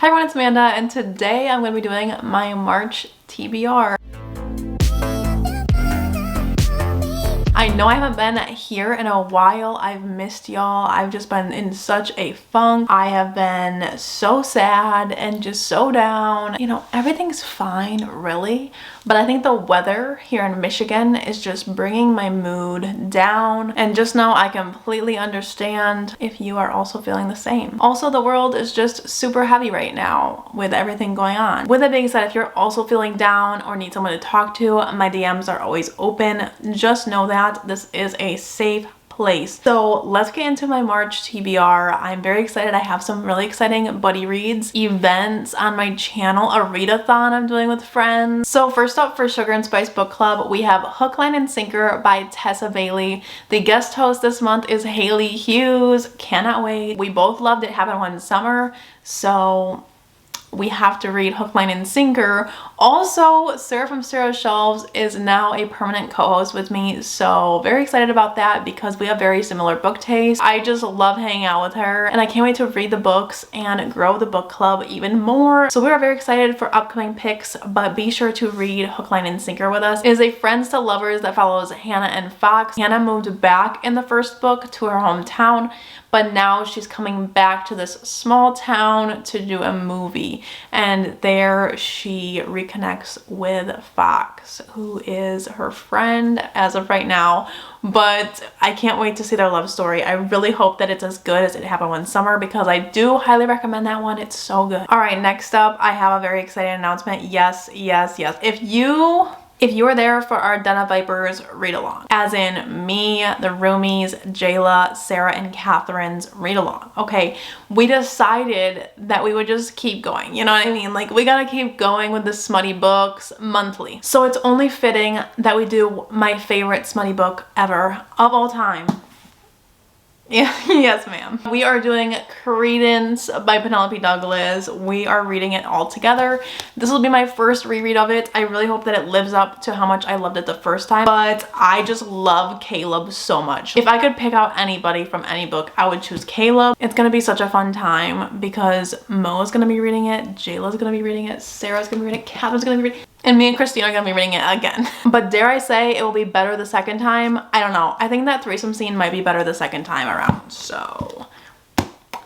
Hi everyone, it's Amanda, and today I'm going to be doing my March TBR. I know I haven't been here in a while. I've missed y'all. I've just been in such a funk. I have been so sad and just so down. You know, everything's fine, really. But I think the weather here in Michigan is just bringing my mood down. And just now I completely understand if you are also feeling the same. Also, the world is just super heavy right now with everything going on. With that being said, if you're also feeling down or need someone to talk to, my DMs are always open. Just know that this is a safe place. So let's get into my March TBR. I'm very excited. I have some really exciting buddy reads, events on my channel, a readathon I'm doing with friends. So first up for Sugar and Spice Book Club, we have Hook, Line, and Sinker by Tessa Bailey. The guest host this month is Haley Hughes. Cannot wait. We both loved It Happened One Summer, so we have to read Hook, Line, and Sinker. Also, Sarah from Sarah's Shelves is now a permanent co-host with me, so very excited about that because we have very similar book tastes. I just love hanging out with her, and I can't wait to read the books and grow the book club even more. So we are very excited for upcoming picks, but be sure to read Hook, Line, and Sinker with us. It is a friends to lovers that follows Hannah and Fox. Hannah moved back in the first book to her hometown, but now she's coming back to this small town to do a movie, and there she reconnects with Fox, who is her friend as of right now. But I can't wait to see their love story. I really hope that it's as good as It Happened One Summer because I do highly recommend that one. It's so good. All right, next up, I have a very exciting announcement. Yes. If you are there for our Den of Vipers read-along, as in me, the roomies, Jayla, Sarah, and Catherine's read-along, okay, we decided that we would just keep going, you know what I mean? Like, we gotta keep going with the smutty books monthly. So it's only fitting that we do my favorite smutty book ever of all time. Yeah, yes ma'am. We are doing Credence by Penelope Douglas. We are reading it all together. This will be my first reread of it. I really hope that it lives up to how much I loved it the first time, but I just love Caleb so much. If I could pick out anybody from any book, I would choose Caleb. It's gonna be such a fun time because Mo's gonna be reading it, Jayla's gonna be reading it, Sarah's gonna be reading it, Catherine's gonna be reading it, and me and Christina are gonna be reading it again. But dare I say it will be better the second time? I don't know. I think that threesome scene might be better the second time around. So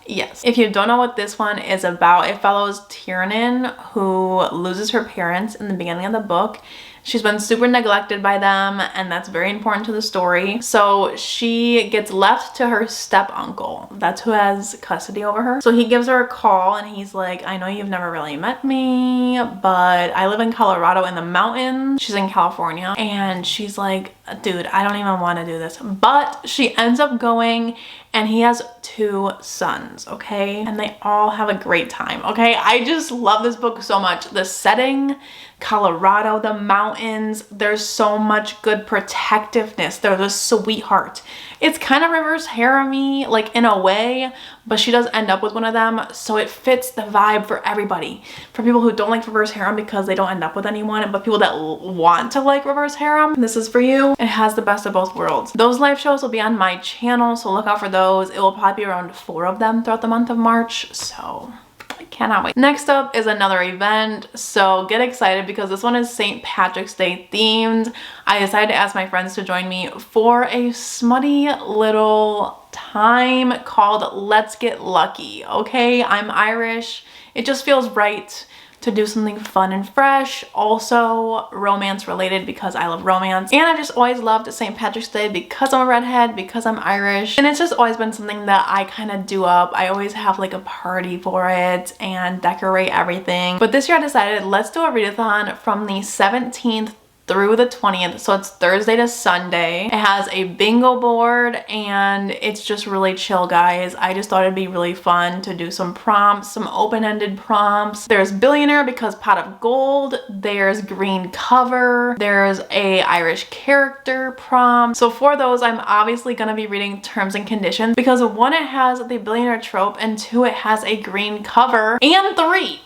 yes. If you don't know what this one is about, it follows Tiernan, who loses her parents in the beginning of the book. She's been super neglected by them, and that's very important to the story. So she gets left to her step uncle. That's who has custody over her. So he gives her a call and he's like, I know you've never really met me, but I live in Colorado in the mountains. She's in California. And she's like, dude, I don't even want to do this. But she ends up going, and he has 2 sons, okay? And they all have a great time, okay? I just love this book so much. The setting, Colorado, the mountains, there's so much good protectiveness. There's a sweetheart. It's kind of reverse harem-y, like in a way, but she does end up with one of them, so it fits the vibe for everybody. For people who don't like reverse harem because they don't end up with anyone, but people that want to like reverse harem, this is for you. It has the best of both worlds. Those live shows will be on my channel, so look out for those. It will probably be around 4 of them throughout the month of March, so I cannot wait. Next up is another event, so get excited because this one is St. Patrick's Day themed. I decided to ask my friends to join me for a smutty little time called Let's Get Lucky, okay? I'm Irish. It just feels right to do something fun and fresh, also romance related because I love romance, and I just always loved St. Patrick's Day because I'm a redhead, because I'm Irish, and it's just always been something that I kind of do up. I always have like a party for it and decorate everything, but this year I decided let's do a readathon from the 17th through the 20th, so it's Thursday to Sunday. It has a bingo board and it's just really chill, guys. I just thought it'd be really fun to do some prompts, some open-ended prompts. There's billionaire because pot of gold, there's green cover, there's a Irish character prompt. So for those, I'm obviously gonna be reading terms and conditions because 1, it has the billionaire trope, and 2, it has a green cover, and 3,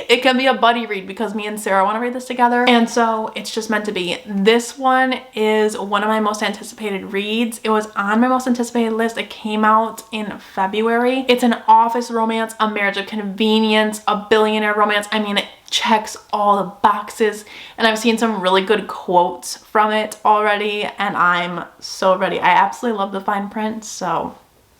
it can be a buddy read because me and Sarah want to read this together. And so it's just meant to be. This one is one of my most anticipated reads. It was on my most anticipated list. It came out in February. It's an office romance, a marriage of convenience, a billionaire romance. I mean, it checks all the boxes, and I've seen some really good quotes from it already, and I'm so ready. I absolutely love the fine print, so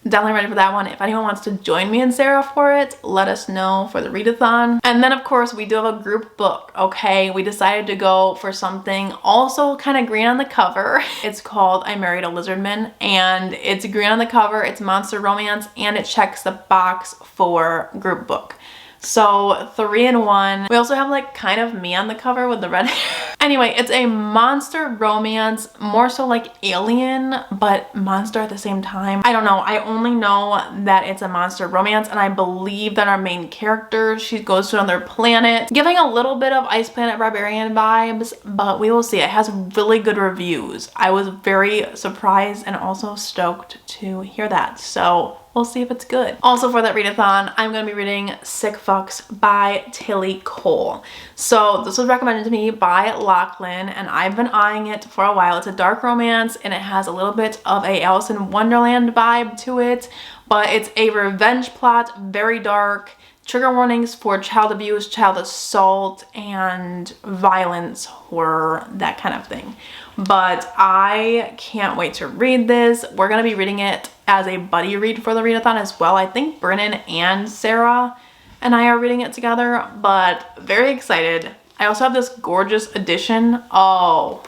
definitely ready for that one. If anyone wants to join me and Sarah for it, let us know for the readathon. And then of course we do have a group book, okay? We decided to go for something also kind of green on the cover. It's called I Married a Lizardman, and it's green on the cover, it's monster romance, and it checks the box for group book. So 3 in 1. We also have like kind of me on the cover with the red hair. Anyway, it's a monster romance, more so like alien, but monster at the same time. I don't know. I only know that it's a monster romance, and I believe that our main character, she goes to another planet, giving a little bit of Ice Planet Barbarian vibes, but we will see. It has really good reviews. I was very surprised and also stoked to hear that. So we'll see if it's good. Also for that readathon, I'm going to be reading Sick Fucks by Tilly Cole. So this was recommended to me by Lachlan, and I've been eyeing it for a while. It's a dark romance, and it has a little bit of a Alice in Wonderland vibe to it, but it's a revenge plot, very dark. Trigger warnings for child abuse, child assault, and violence, horror, that kind of thing. But I can't wait to read this. We're going to be reading it as a buddy read for the readathon as well. I think Brennan and Sarah and I are reading it together, but very excited. I also have this gorgeous edition. Oh,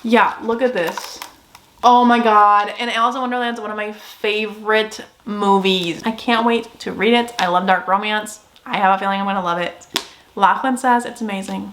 yeah, look at this. Oh my god, and Alice in Wonderland is one of my favorite movies. I can't wait to read it. I love dark romance. I have a feeling I'm gonna love it. Lachlan says it's amazing.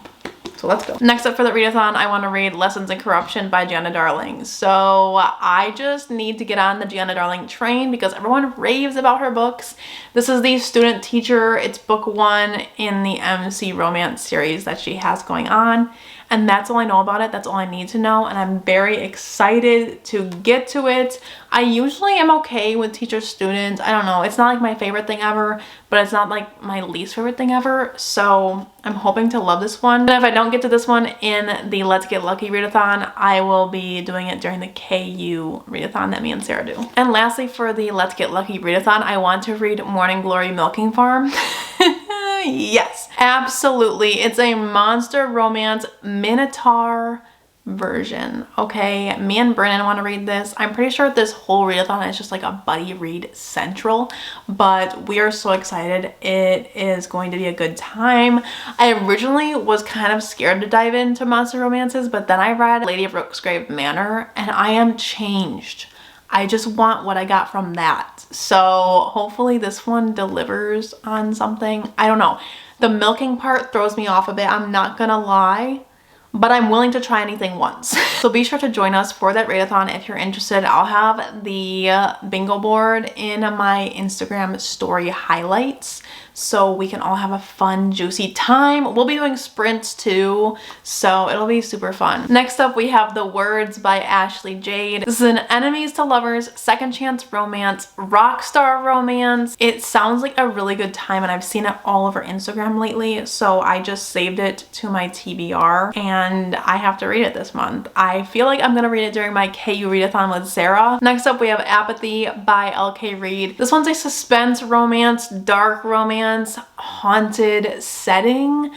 So let's go. Next up for the readathon, I want to read Lessons in Corruption by Gianna Darling. So I just need to get on the Gianna Darling train because everyone raves about her books. This is the student teacher. It's book 1 in the MC romance series that she has going on. And that's all I know about it. That's all I need to know. And I'm very excited to get to it. I usually am okay with teacher students. I don't know. It's not like my favorite thing ever, but it's not like my least favorite thing ever. So I'm hoping to love this one. And if I don't get to this one in the Let's Get Lucky readathon, I will be doing it during the KU readathon that me and Sarah do. And lastly, for the Let's Get Lucky readathon, I want to read Morning Glory Milking Farm. Yes, absolutely. It's a monster romance minotaur version. Okay, me and Brennan want to read this. I'm pretty sure this whole readathon is just like a buddy read central, but we are so excited. It is going to be a good time. I originally was kind of scared to dive into monster romances, but then I read Lady of Rooksgrave Manor and I am changed. I just want what I got from that. So hopefully this one delivers on something. I don't know. The milking part throws me off a bit, I'm not gonna lie, but I'm willing to try anything once. So be sure to join us for that readathon if you're interested. I'll have the bingo board in my Instagram story highlights so we can all have a fun, juicy time. We'll be doing sprints too, so it'll be super fun. Next up, we have The Words by Ashley Jade. This is an enemies to lovers, second chance romance, rock star romance. It sounds like a really good time, and I've seen it all over Instagram lately, so I just saved it to my TBR, and I have to read it this month. I feel like I'm gonna read it during my KU readathon with Sarah. Next up, we have Apathy by LK Reid. This one's a suspense romance, dark romance, haunted setting.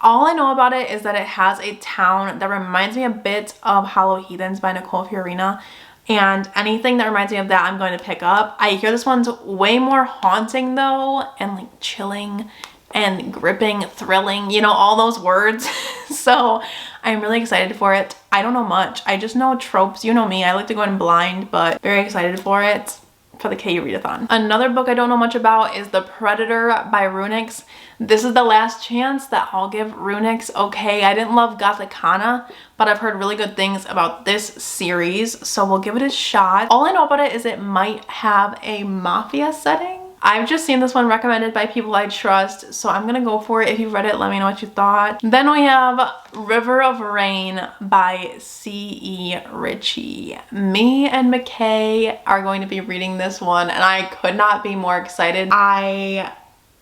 All I know about it is that it has a town that reminds me a bit of Hollow Heathens by Nicole Fiorina, and anything that reminds me of that I'm going to pick up. I hear this one's way more haunting though, and like chilling and gripping, thrilling, you know, all those words. So I'm really excited for it. I don't know much. I just know tropes. You know me, I like to go in blind, but very excited for it for the KU readathon. Another book I don't know much about is The Predator by Runix. This is the last chance that I'll give Runix. Okay, I didn't love Gothicana, but I've heard really good things about this series, so we'll give it a shot. All I know about it is it might have a mafia setting. I've just seen this one recommended by people I trust, so I'm gonna go for it. If you read it, let me know what you thought. Then we have River of Rain by C.E. Ritchie. Me and McKay are going to be reading this one, and I could not be more excited. I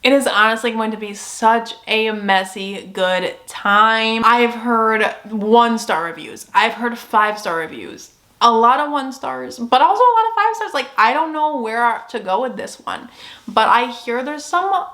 It is honestly going to be such a messy good time. I've heard 1-star reviews. I've heard 5-star reviews. A lot of 1 stars, but also a lot of 5 stars. Like, I don't know where to go with this one, but I hear there's some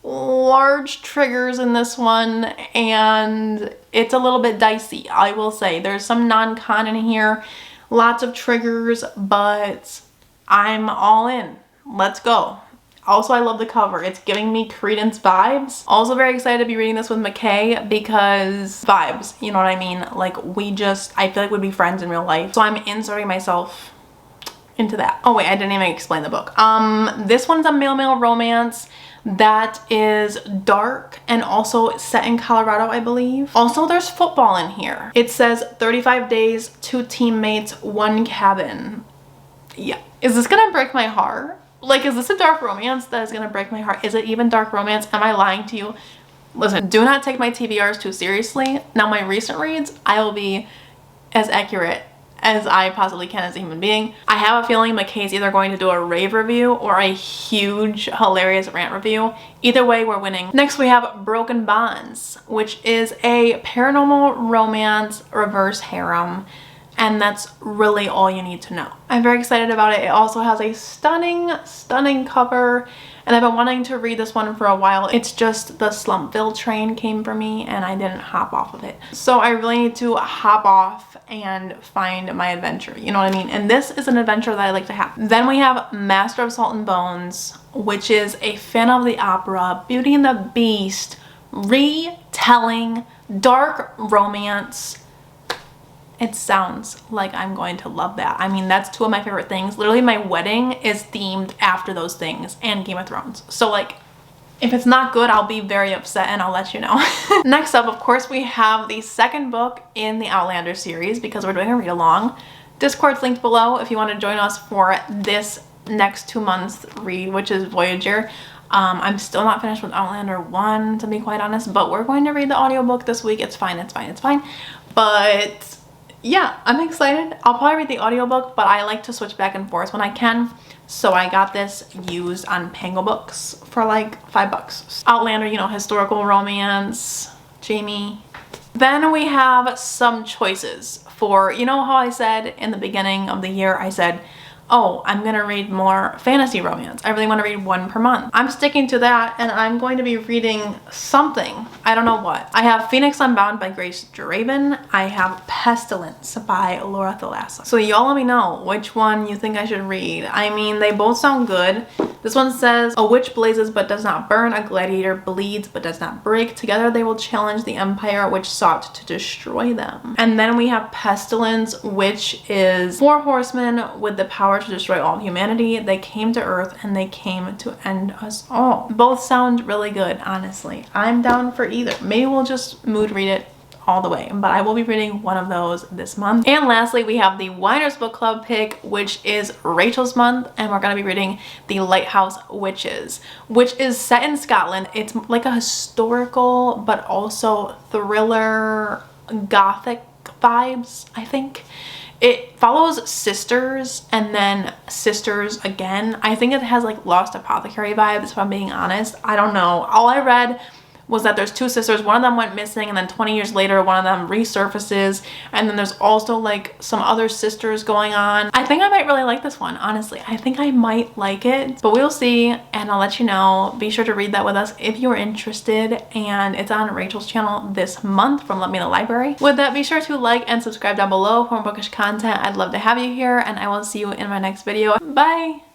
large triggers in this one and it's a little bit dicey, I will say. There's some non-con in here, lots of triggers, but I'm all in. Let's go. Also, I love the cover. It's giving me Credence vibes. Also very excited to be reading this with McKay because vibes, you know what I mean? Like, I feel like we'd be friends in real life. So I'm inserting myself into that. Oh wait, I didn't even explain the book. This one's a male-male romance that is dark and also set in Colorado, I believe. Also, there's football in here. It says 35 days, 2 teammates, 1 cabin. Yeah. Is this gonna break my heart? Like, is this a dark romance that is gonna break my heart? Is it even dark romance? Am I lying to you? Listen, do not take my TBRs too seriously. Now, my recent reads, I will be as accurate as I possibly can as a human being. I have a feeling McKay's either going to do a rave review or a huge, hilarious rant review. Either way, we're winning. Next, we have Broken Bonds, which is a paranormal romance reverse harem. And that's really all you need to know. I'm very excited about it. It also has a stunning, stunning cover. And I've been wanting to read this one for a while. It's just the Slumpville train came for me and I didn't hop off of it. So I really need to hop off and find my adventure. You know what I mean? And this is an adventure that I like to have. Then we have Master of Salt and Bones, which is a fan of the opera, Beauty and the Beast, retelling, dark romance. It sounds like I'm going to love that. I mean, that's 2 of my favorite things. Literally, my wedding is themed after those things and Game of Thrones. So, like, if it's not good, I'll be very upset and I'll let you know. Next up, of course, we have the 2nd book in the Outlander series because we're doing a read-along. Discord's linked below if you want to join us for this next 2 months read, which is Voyager. I'm still not finished with Outlander 1, to be quite honest, but we're going to read the audiobook this week. It's fine, it's fine, it's fine. But yeah, I'm excited. I'll probably read the audiobook, but I like to switch back and forth when I can. So I got this used on Pango Books for like $5. Outlander, you know, historical romance, Jamie. Then we have some choices for, you know how I said in the beginning of the year, I said, oh, I'm gonna read more fantasy romance. I really want to read 1 per month. I'm sticking to that and I'm going to be reading something. I don't know what. I have Phoenix Unbound by Grace Draven. I have Pestilence by Laura Thalassa. So y'all let me know which one you think I should read. I mean, they both sound good. This one says, a witch blazes but does not burn, a gladiator bleeds but does not break. Together they will challenge the empire which sought to destroy them. And then we have Pestilence, which is 4 horsemen with the power to destroy all humanity. They came to Earth and they came to end us all. Both sound really good, honestly. I'm down for either. Maybe we'll just mood read it all the way, but I will be reading one of those this month. And lastly, we have the Whiners book club pick, which is Rachel's month, and we're gonna be reading The Lighthouse Witches, which is set in Scotland. It's like a historical but also thriller gothic vibes, I think. It follows sisters and then sisters again. I think it has like Lost Apothecary vibes, if I'm being honest. I don't know. All I read was that there's 2 sisters. One of them went missing and then 20 years later one of them resurfaces, and then there's also like some other sisters going on. I think I might really like this one, honestly. I think I might like it, but we'll see and I'll let you know. Be sure to read that with us if you're interested, and it's on Rachel's channel this month from Let Me in the Library. With that, be sure to like and subscribe down below for more bookish content. I'd love to have you here, and I will see you in my next video. Bye!